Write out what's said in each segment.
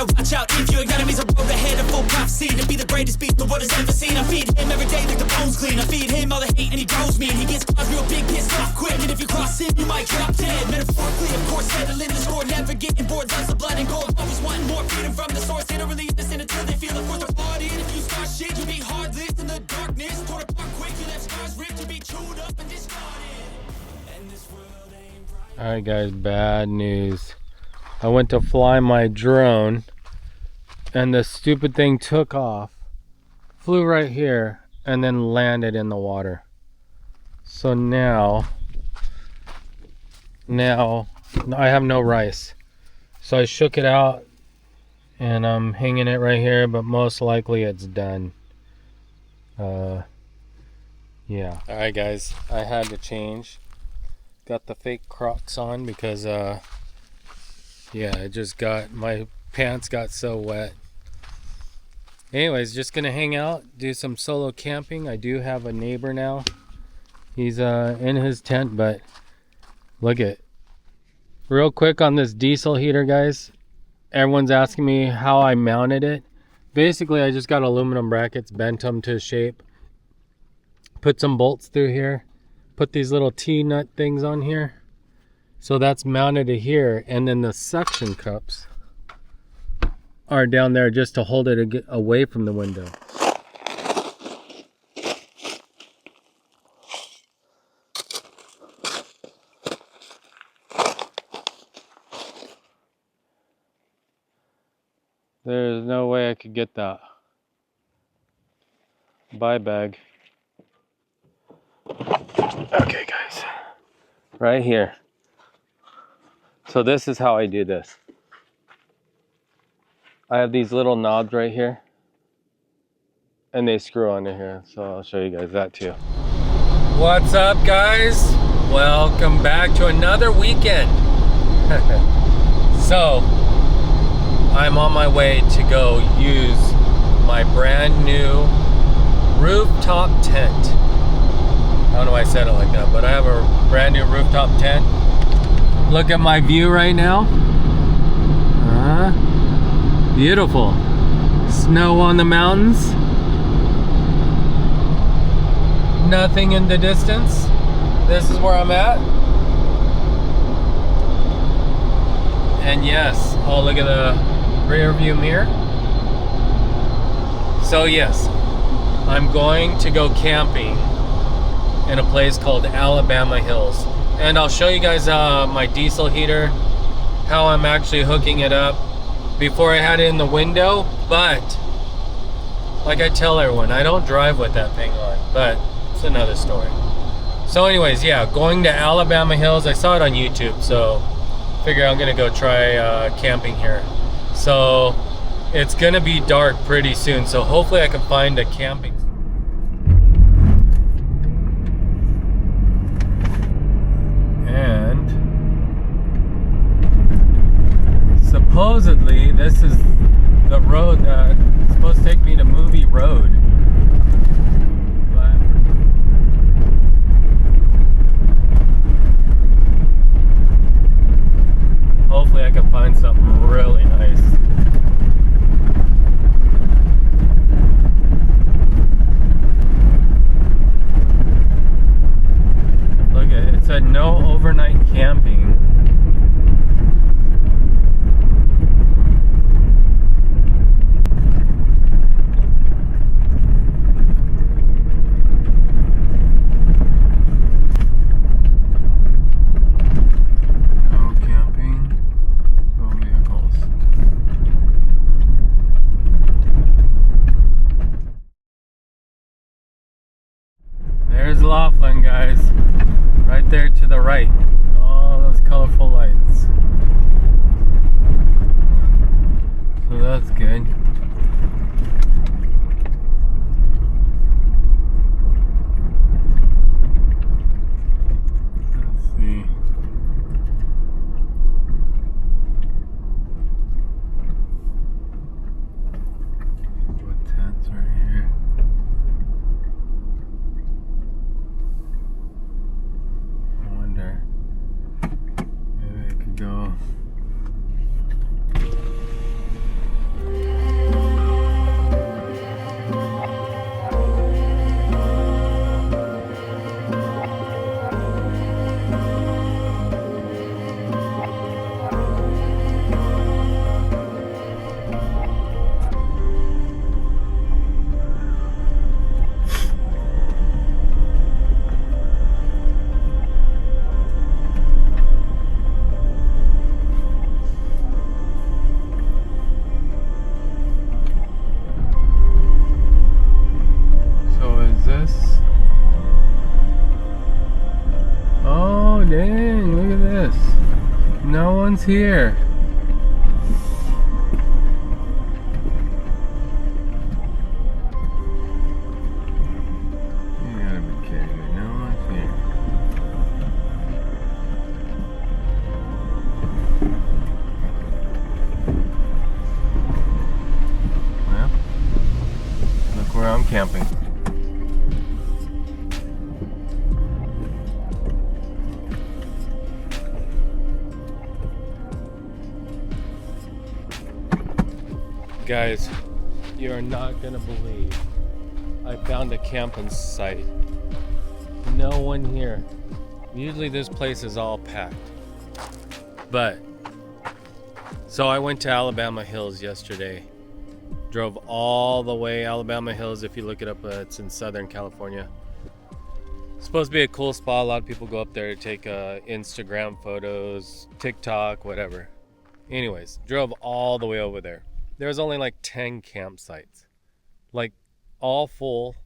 better watch out if your enemy's a road ahead of full prophecy to be the greatest beast the world has ever seen. I feed him every day like the bones clean. I feed him all the hate and he grows me, and he gets claws real big, pissed off quick. And if you cross him, you might drop dead. Metaphorically, of course, settling the score, never getting bored. Lots of blood and gore, always wanting more freedom from the source. They don't really understand until they feel the force of blood in. If you start shit, you be heartless in the darkness. Torn apart quick, you left scars ripped, you be chewed up and discarded. And this world ain't bright. Alright guys, bad news. I went to fly my drone and the stupid thing took off, flew right here, and then landed in the water. So now I have no rice. So I shook it out and I'm hanging it right here, but most likely it's done. Yeah. Alright guys, I had to change. Got the fake Crocs on because yeah, it just got, my pants got so wet. Anyways, just gonna hang out, do some solo camping. I do have a neighbor now. He's in his tent, but look at, real quick on this diesel heater, guys. Everyone's asking me how I mounted it. Basically, I just got aluminum brackets, bent them to shape, put some bolts through here, put these little T-nut things on here. So that's mounted to here, and then the suction cups are down there just to hold it away from the window. There's no way I could get that. Bye bag. Okay guys, right here. So this is how I do this. I have these little knobs right here, and they screw onto here, so I'll show you guys that too. What's up guys? Welcome back to another weekend. So I'm on my way to go use my brand new rooftop tent. I don't know why I said it like that, but I have a brand new rooftop tent. Look at my view right now. Beautiful. Snow on the mountains. Nothing in the distance. This is where I'm at. And yes, oh, look at the rear view mirror. So yes, I'm going to go camping in a place called Alabama Hills. And I'll show you guys my diesel heater, how I'm actually hooking it up. Before I had it in the window, but like I tell everyone, I don't drive with that thing on, but it's another story. So anyways, yeah, going to Alabama Hills. I saw it on YouTube, so figure I'm gonna go try camping here. So it's gonna be dark pretty soon, so hopefully I can find a camping. And supposedly this is the road that's supposed to take me to Movie Road. But hopefully I can find something really nice. Look at it, it said no overnight camping. There's Laughlin, guys, right there to the right. All those colorful lights. So that's good. Let's see. What tents right here? Maybe I could one's here. You gotta be kidding me. No one's here. Well, look where I'm camping. Guys, you are not gonna believe I found a camping site. No one here. Usually this place is all packed. But, so I went to Alabama Hills yesterday. Drove all the way Alabama Hills. If you look it up, it's in Southern California. It's supposed to be a cool spot. A lot of people go up there to take Instagram photos, TikTok, whatever. Anyways, drove all the way over there. There's only like 10 campsites, like all full,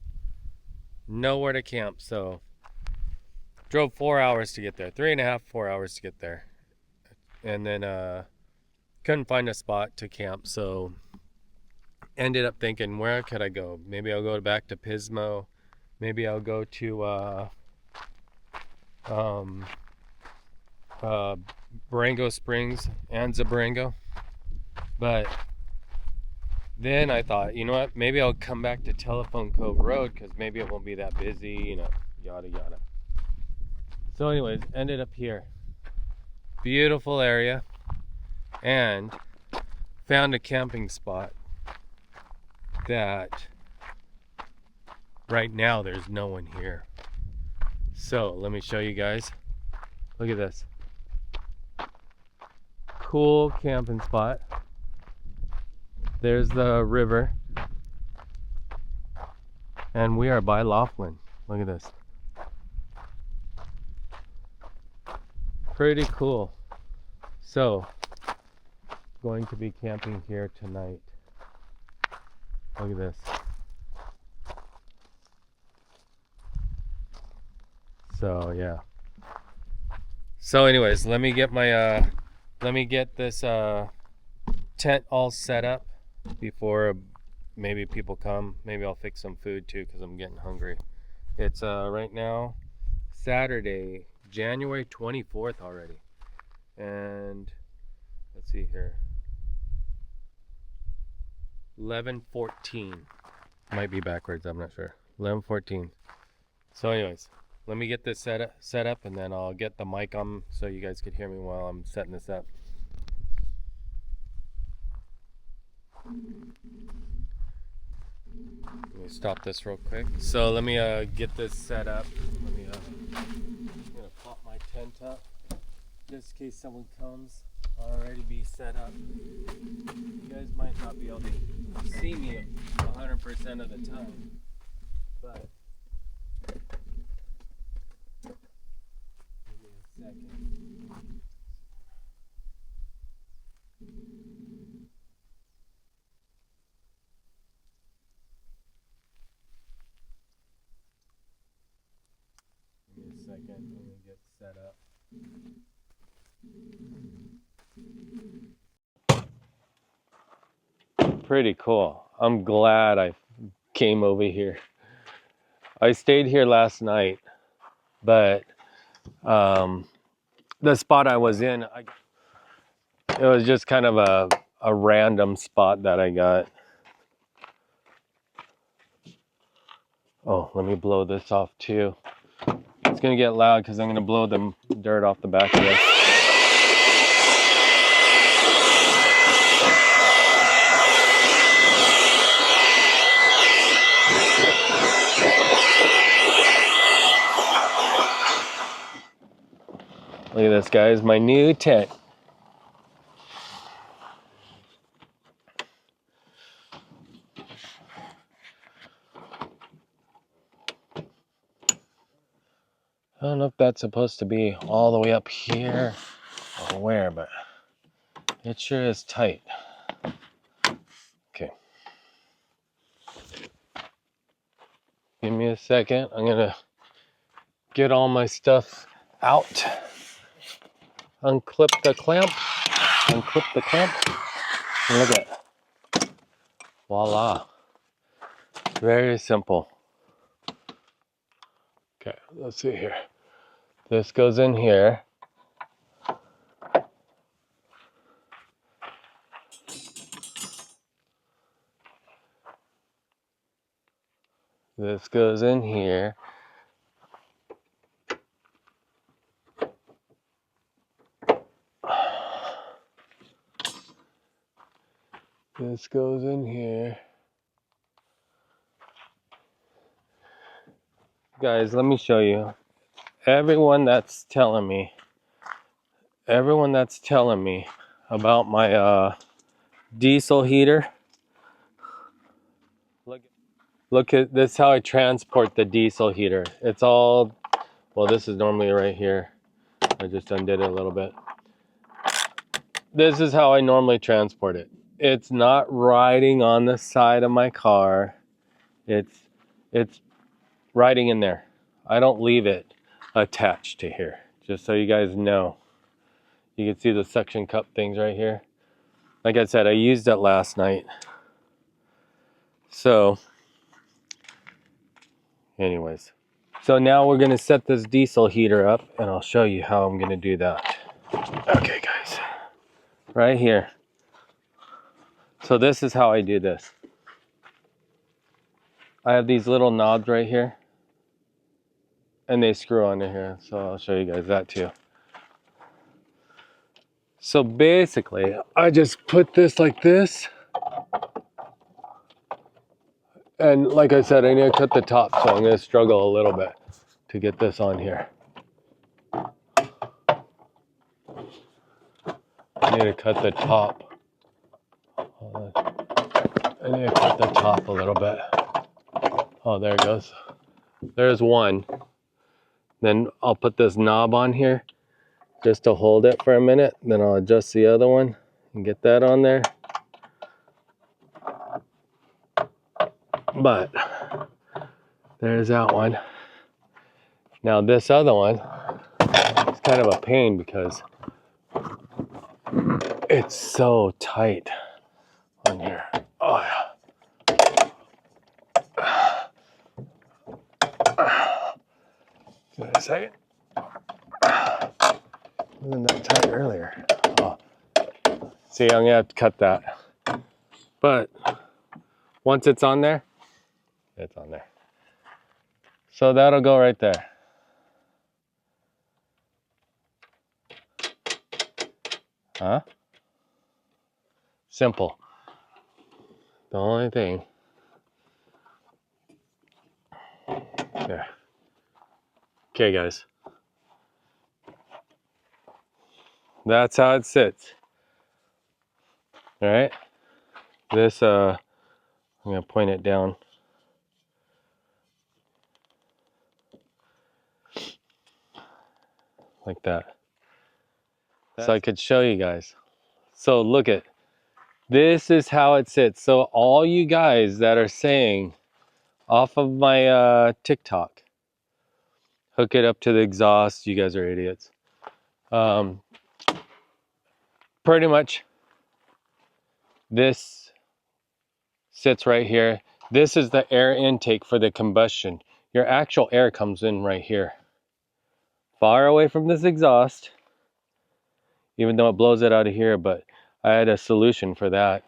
nowhere to camp. So drove 4 hours to get there, 3.5, 4 hours to get there. And then couldn't find a spot to camp. So ended up thinking, where could I go? Maybe I'll go back to Pismo. Maybe I'll go to Barango Springs and Zabarango. But then I thought, you know what, maybe I'll come back to Telephone Cove Road because maybe it won't be that busy, you know, yada yada. So anyways, ended up here. Beautiful area. And found a camping spot that right now there's no one here. So let me show you guys. Look at this. Cool camping spot. There's the river. And we are by Laughlin. Look at this. Pretty cool. So, going to be camping here tonight. Look at this. So, yeah. So anyways, let me get my this tent all set up before maybe people come. Maybe I'll fix some food too because I'm getting hungry. It's right now Saturday, January 24th already. And let's see here. 11:14. Might be backwards, I'm not sure. 11:14. So anyways, let me get this set up and then I'll get the mic on so you guys could hear me while I'm setting this up. Let me stop this real quick. So let me get this set up. Let me I'm gonna pop my tent up just in case someone comes. I'll already be set up. You guys might not be able to see me 100% of the time, but give me a second. I'm gonna get set up. Pretty cool. I'm glad I came over here. I stayed here last night, but the spot I was in, it was just kind of a random spot that I got. Oh, let me blow this off too. It's gonna get loud because I'm gonna blow the dirt off the back of this. Look at this, guys, my new tent. I don't know if that's supposed to be all the way up here or where, but it sure is tight. Okay. Give me a second. I'm gonna get all my stuff out. Unclip the clamp. unclip the clamp, and look at it. Voila. Very simple. Okay, let's see here. This goes in here. This goes in here. This goes in here. Guys, let me show you. Everyone that's telling me about my diesel heater, look at this, how I transport the diesel heater. It's all, well, this is normally right here. I just undid it a little bit. This is how I normally transport it. It's not riding on the side of my car. It's riding in there. I don't leave it attached to here, just so you guys know. You can see the suction cup things right here. Like I said, I used it last night. So, anyways. So now we're gonna set this diesel heater up and I'll show you how I'm gonna do that. Okay guys, right here. So this is how I do this. I have these little knobs right here and they screw onto here. So I'll show you guys that too. So basically, I just put this like this. And like I said, I need to cut the top, so I'm gonna struggle a little bit to get this on here. I need to cut the top. I need to cut the top a little bit. Oh, there it goes. There's one. Then I'll put this knob on here just to hold it for a minute. Then I'll adjust the other one and get that on there. But there's that one. Now this other one is kind of a pain because it's so tight on here. Oh yeah. Give it a second. Wasn't that tight earlier? Oh. See, I'm gonna have to cut that. But once it's on there, it's on there. So that'll go right there. Huh? Simple. The only thing. There. Okay, guys. That's how it sits. All right. This, I'm gonna point it down. Like that. So I could show you guys. So look at, this is how it sits. So all you guys that are saying off of my TikTok, hook it up to the exhaust, you guys are idiots. Pretty much this sits right here. This is the air intake for the combustion. Your actual air comes in right here, far away from this exhaust, even though it blows it out of here, but I had a solution for that.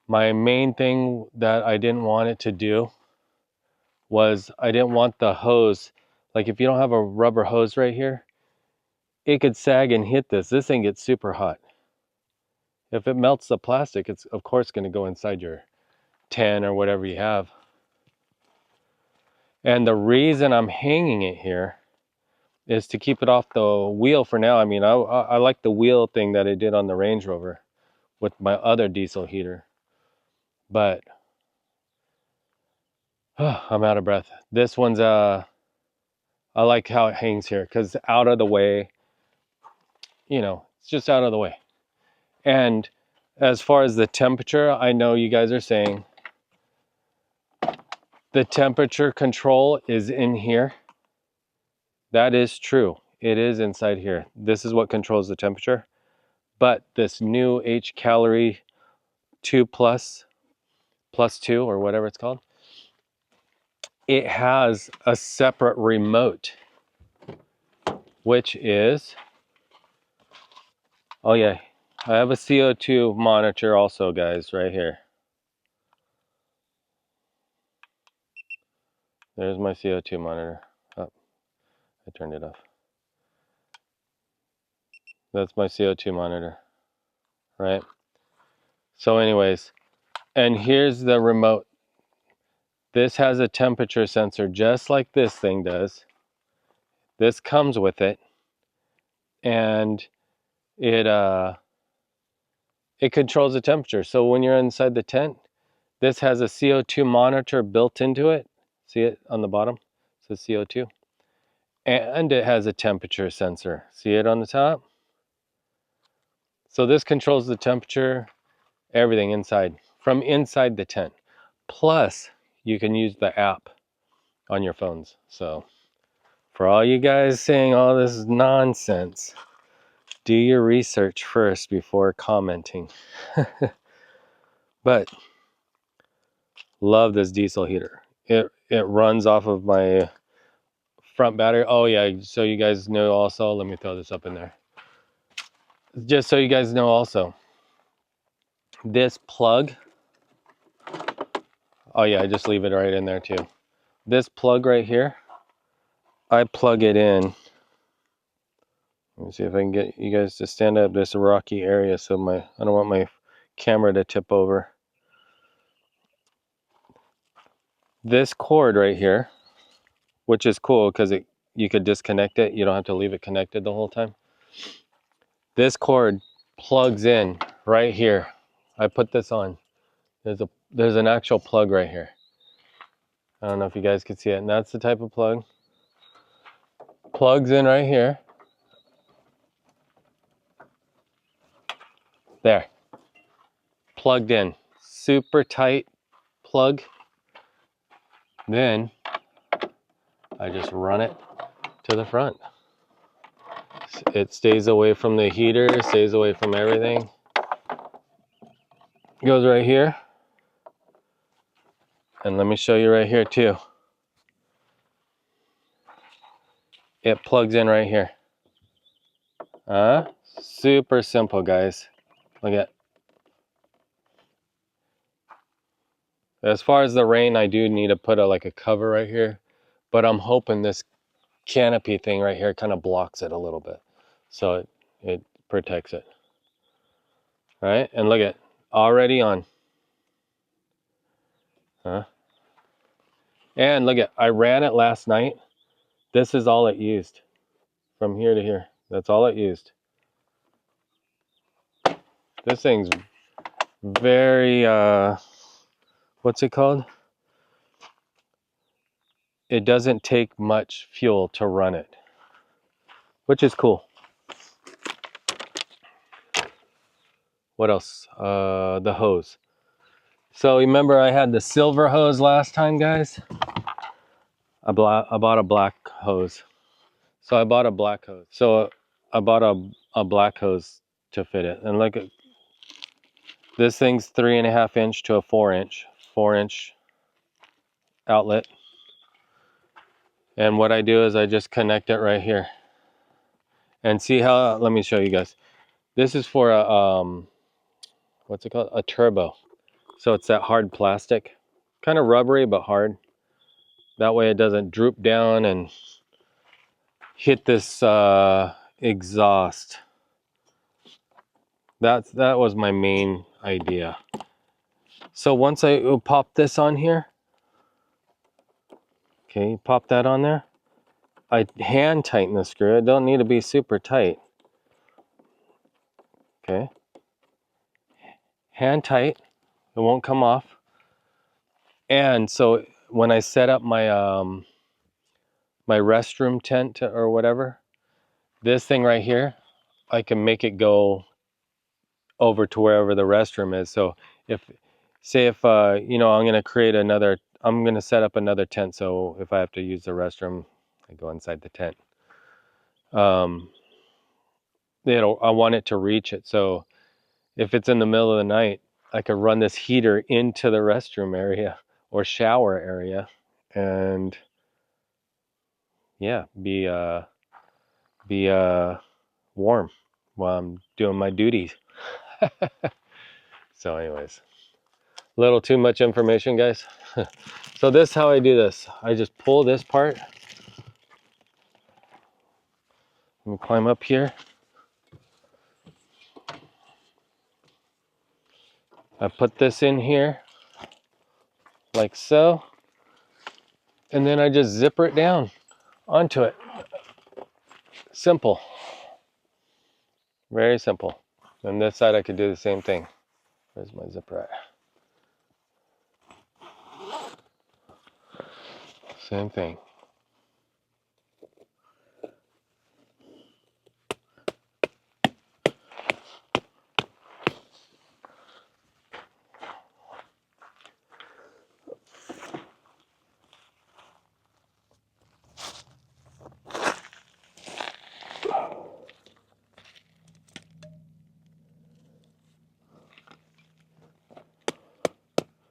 My main thing that I didn't want it to do was I didn't want the hose, like if you don't have a rubber hose right here, it could sag and hit this. This thing gets super hot. If it melts the plastic, it's of course going to go inside your 10 or whatever you have. And the reason I'm hanging it here is to keep it off the wheel for now. I mean, I like the wheel thing that I did on the Range Rover with my other diesel heater. But I'm out of breath. This one's I like how it hangs here because out of the way, you know, it's just out of the way. And as far as the temperature, I know you guys are saying the temperature control is in here. That is true. It is inside here. This is what controls the temperature. But this new H calorie 2 plus 2 or whatever it's called, it has a separate remote, which is, oh yeah, I have a CO2 monitor also, guys, right here. There's my CO2 monitor. Oh, I turned it off. That's my CO2 monitor, right? So anyways, and here's the remote. This has a temperature sensor just like this thing does. This comes with it, and it controls the temperature. So when you're inside the tent, this has a CO2 monitor built into it. See it on the bottom? It says CO2. And it has a temperature sensor. See it on the top? So this controls the temperature, everything inside, from inside the tent. Plus, you can use the app on your phones. So for all you guys saying all this is nonsense, do your research first before commenting. But love this diesel heater. It runs off of my front battery. Oh yeah, so you guys know also, let me throw this up in there. Just so you guys know also, this plug, oh yeah, I just leave it right in there too. This plug right here, I plug it in. Let me see if I can get you guys to stand up this rocky area so I don't want my camera to tip over. This cord right here, which is cool because you could disconnect it. You don't have to leave it connected the whole time. This cord plugs in right here. I put this on. There's an actual plug right here. I don't know if you guys can see it. And that's the type of plug. Plugs in right here. There. Plugged in. Super tight plug. Then I just run it to the front. It stays away from the heater, stays away from everything. Goes right here. And let me show you right here too. It plugs in right here. Super simple, guys. Look at. As far as the rain, I do need to put like a cover right here, but I'm hoping this canopy thing right here kind of blocks it a little bit, so it protects it. All right, and look at, already on. And look at, I ran it last night. This is all it used, from here to here. That's all it used. This thing's very what's it called? It doesn't take much fuel to run it, which is cool. What else? The hose. So remember I had the silver hose last time, guys? I bought a black hose. So I bought a black hose. So I bought a black hose to fit it. And look at, this thing's 3.5 inch to a 4 inch outlet. And what I do is I just connect it right here. And see how, let me show you guys. This is for a, what's it called? A turbo. So it's that hard plastic. Kind of rubbery, but hard. That way it doesn't droop down and hit this exhaust. That was my main idea. So once I pop this on here, okay, pop that on there. I hand tighten the screw. It don't need to be super tight. Okay. Hand tight. It won't come off. And so when I set up my my restroom tent or whatever, this thing right here, I can make it go over to wherever the restroom is. So if, say if you know, I'm gonna set up another tent, so if I have to use the restroom, I go inside the tent. I want it to reach it. So if it's in the middle of the night, I could run this heater into the restroom area or shower area, and yeah, be warm while I'm doing my duties. So anyways, a little too much information, guys. So this is how I do this. I just pull this part. Let me climb up here. I put this in here like so, and then I just zipper it down onto it. Simple. Very simple. And this side I could do the same thing. Where's my zipper at? Same thing.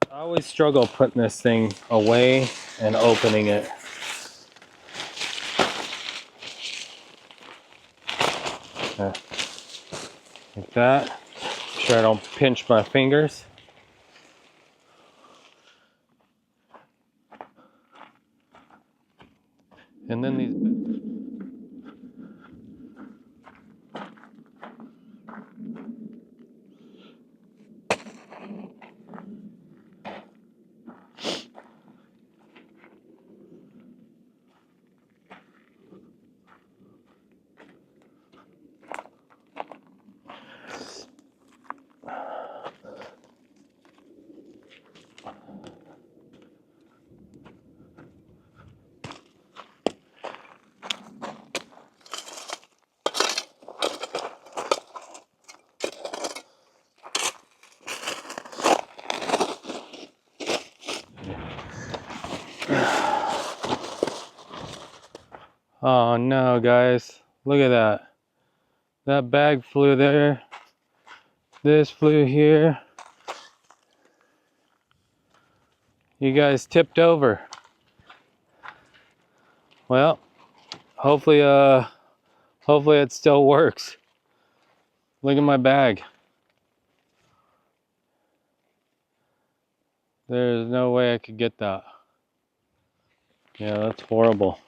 I always struggle putting this thing away and opening it. Like that. Make sure I don't pinch my fingers. And then these. Oh no, guys. Look at that. That bag flew there. This flew here. You guys tipped over. Well, hopefully it still works. Look at my bag. There's no way I could get that. Yeah, that's horrible.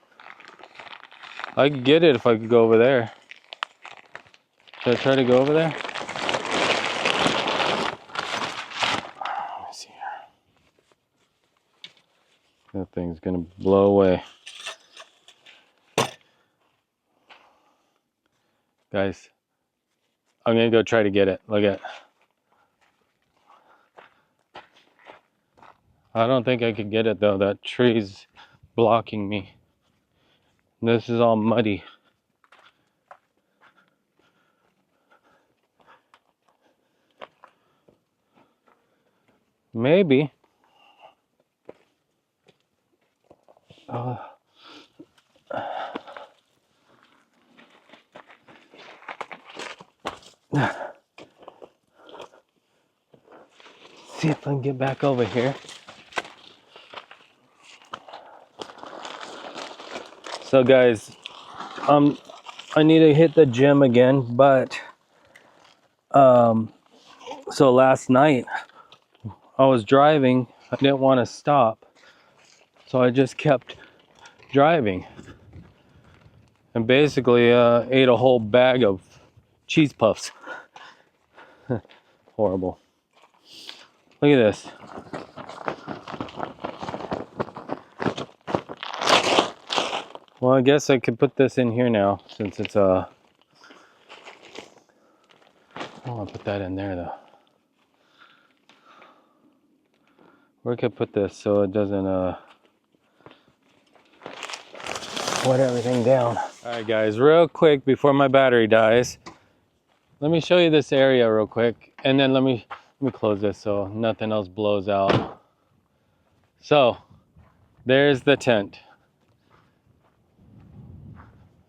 I could get it if I could go over there. Should I try to go over there? Let me see here. That thing's gonna blow away. Guys, I'm gonna go try to get it. Look at. I don't think I could get it though. That tree's blocking me. This is all muddy. Maybe. See if I can get back over here. So guys, I need to hit the gym again, but so last night I was driving. I didn't want to stop, so I just kept driving and basically ate a whole bag of cheese puffs. Horrible. Look at this. Well, I guess I could put this in here now since it's I don't want to put that in there though. Where could I put this so it doesn't wet everything down? Alright guys, real quick before my battery dies, let me show you this area real quick, and then let me close this so nothing else blows out. So there's the tent.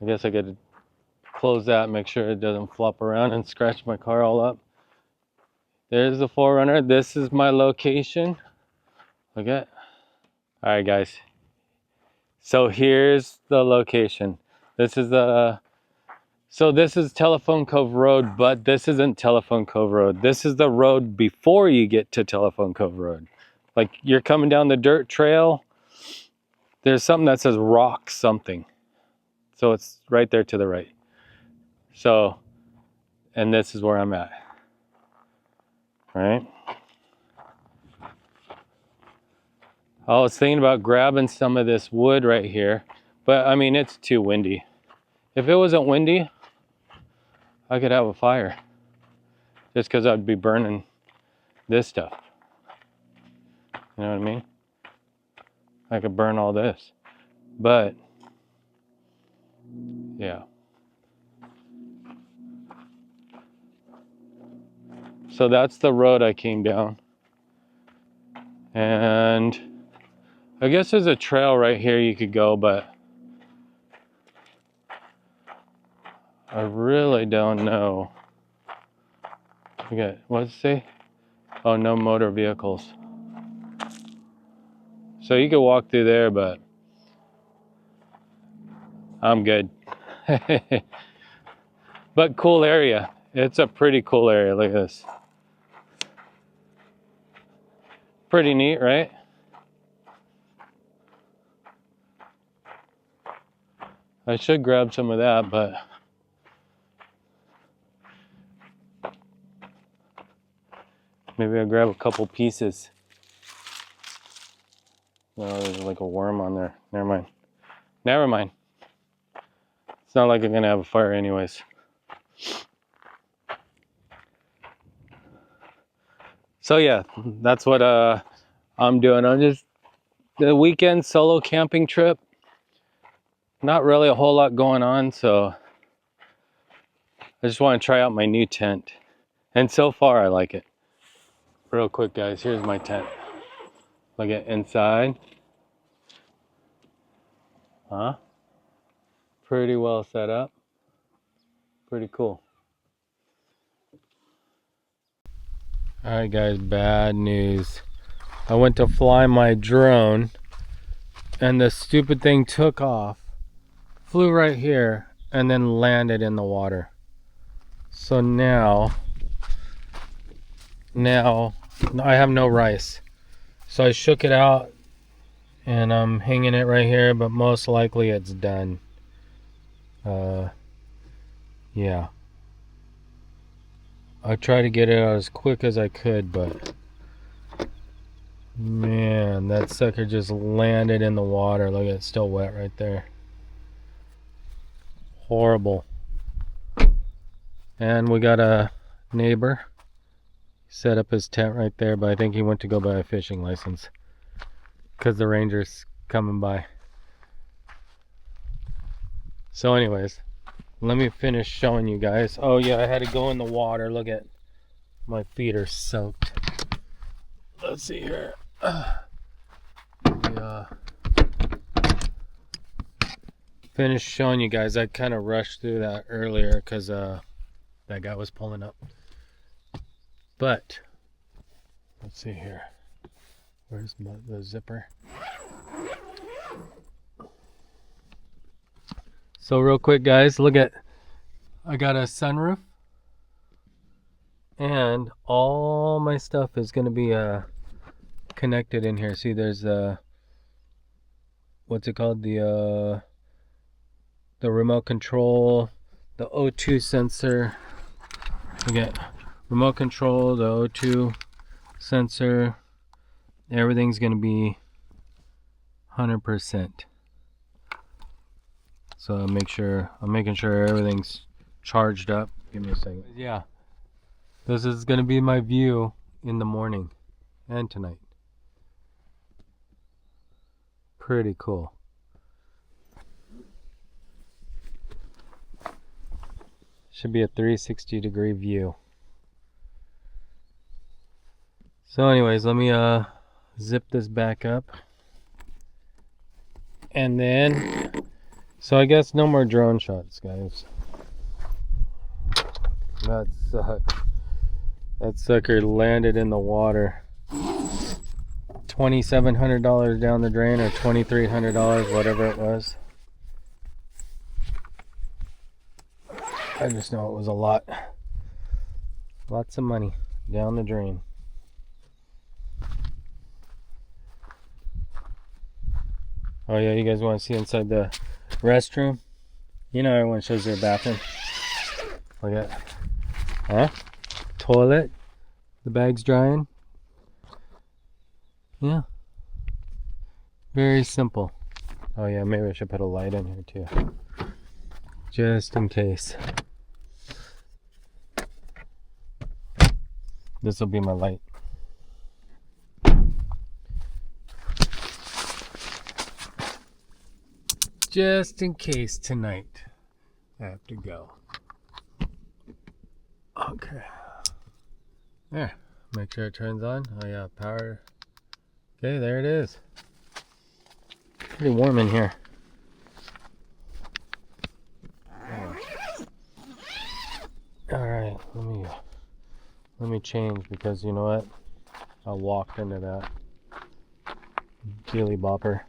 I guess I could close that, make sure it doesn't flop around and scratch my car all up. There's the 4Runner. This is my location. Look at. All right, guys. So here's the location. This is the. So this is Telephone Cove Road, but this isn't Telephone Cove Road. This is the road before you get to Telephone Cove Road. Like you're coming down the dirt trail. There's something that says rock something. So it's right there to the right. So, and this is where I'm at. All right. I was thinking about grabbing some of this wood right here, but I mean, it's too windy. If it wasn't windy, I could have a fire. Just because I'd be burning this stuff. You know what I mean? I could burn all this. But, yeah. So that's the road I came down. And I guess there's a trail right here you could go, but I really don't know. Okay, what does it say? Oh, no motor vehicles. So you could walk through there, but I'm good. But cool area. It's a pretty cool area. Look at this. Pretty neat, right? I should grab some of that, but maybe I'll grab a couple pieces. No, there's like a worm on there. Never mind. Never mind. It's not like I'm gonna have a fire anyways. So yeah, that's what I'm doing. I'm just the weekend solo camping trip. Not really a whole lot going on, so I just want to try out my new tent. And so far I like it. Real quick guys, here's my tent. Look at inside. Huh? Pretty well set up. Pretty cool. Alright guys, bad news. I went to fly my drone and the stupid thing took off, flew right here, and then landed in the water. So now I have no rice. So I shook it out and I'm hanging it right here, but most likely it's done. Yeah. I tried to get it out as quick as I could, but man, that sucker just landed in the water. Look, it's still wet right there. Horrible. And we got a neighbor. Set up his tent right there, but I think he went to go buy a fishing license because the ranger's coming by. So anyways, let me finish showing you guys. Oh yeah, I had to go in the water. Look at my feet are soaked. Let's see here. Yeah. Finished showing you guys. I kind of rushed through that earlier because that guy was pulling up. But let's see here. Where's the zipper? So real quick guys, look at, I got a sunroof and all my stuff is going to be connected in here. See, there's what's it called, the remote control, the O2 sensor. We got remote control, the O2 sensor. Everything's going to be 100%. So I'm making sure everything's charged up. Give me a second. Yeah, this is gonna be my view in the morning and tonight. Pretty cool. Should be a 360-degree view. So anyways, let me zip this back up. And then, so I guess no more drone shots, guys. That sucked. That sucker landed in the water. $2,700 down the drain, or $2,300, whatever it was. I just know it was a lot. Lots of money down the drain. Oh yeah, you guys want to see inside the restroom? You know everyone shows their bathroom. Look at that. Huh? Toilet. The bag's drying. Yeah. Very simple. Oh yeah, maybe I should put a light in here too. Just in case. This will be my light. Just in case tonight I have to go. Okay. There. Make sure it turns on. Oh yeah, power. Okay, there it is. Pretty warm in here. Alright, let me change, because you know what? I walked into that Geely bopper.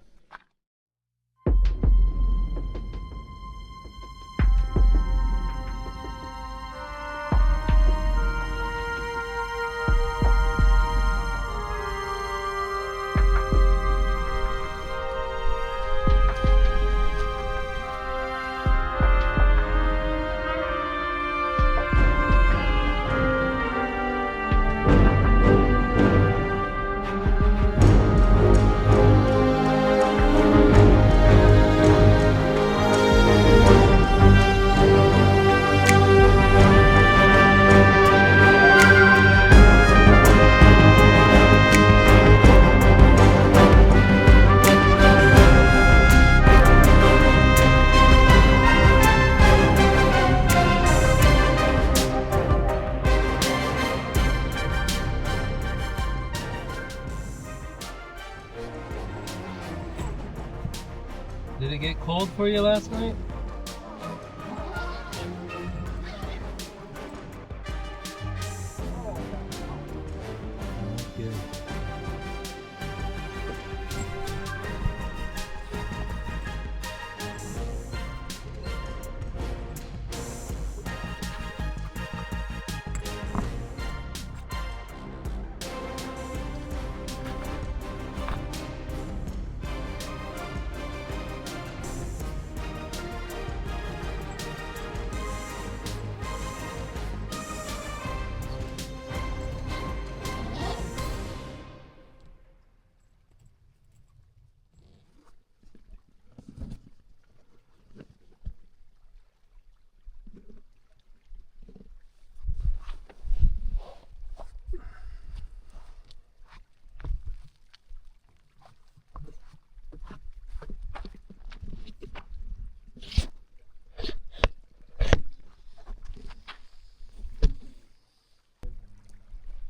Did it get cold for you last night? Good.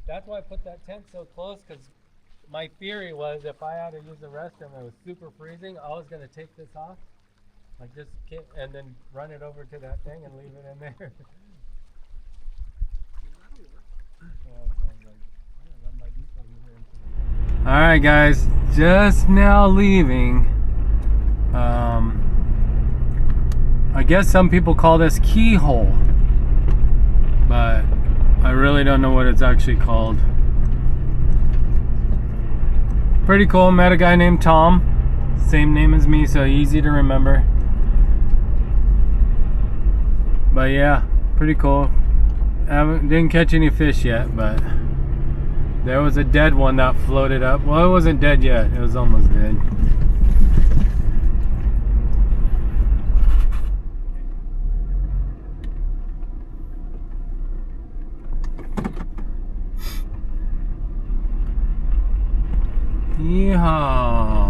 That's why I put that tent so close, because my theory was if I had to use the restroom and it was super freezing, I was going to take this off, like just and then run it over to that thing and leave it in there. Alright guys, just now leaving. I guess some people call this keyhole, but I really don't know what it's actually called. Pretty cool. Met a guy named Tom. Same name as me, so easy to remember. But yeah, pretty cool. Didn't catch any fish yet, but there was a dead one that floated up. Well, it wasn't dead yet. It was almost dead. Yeehaw.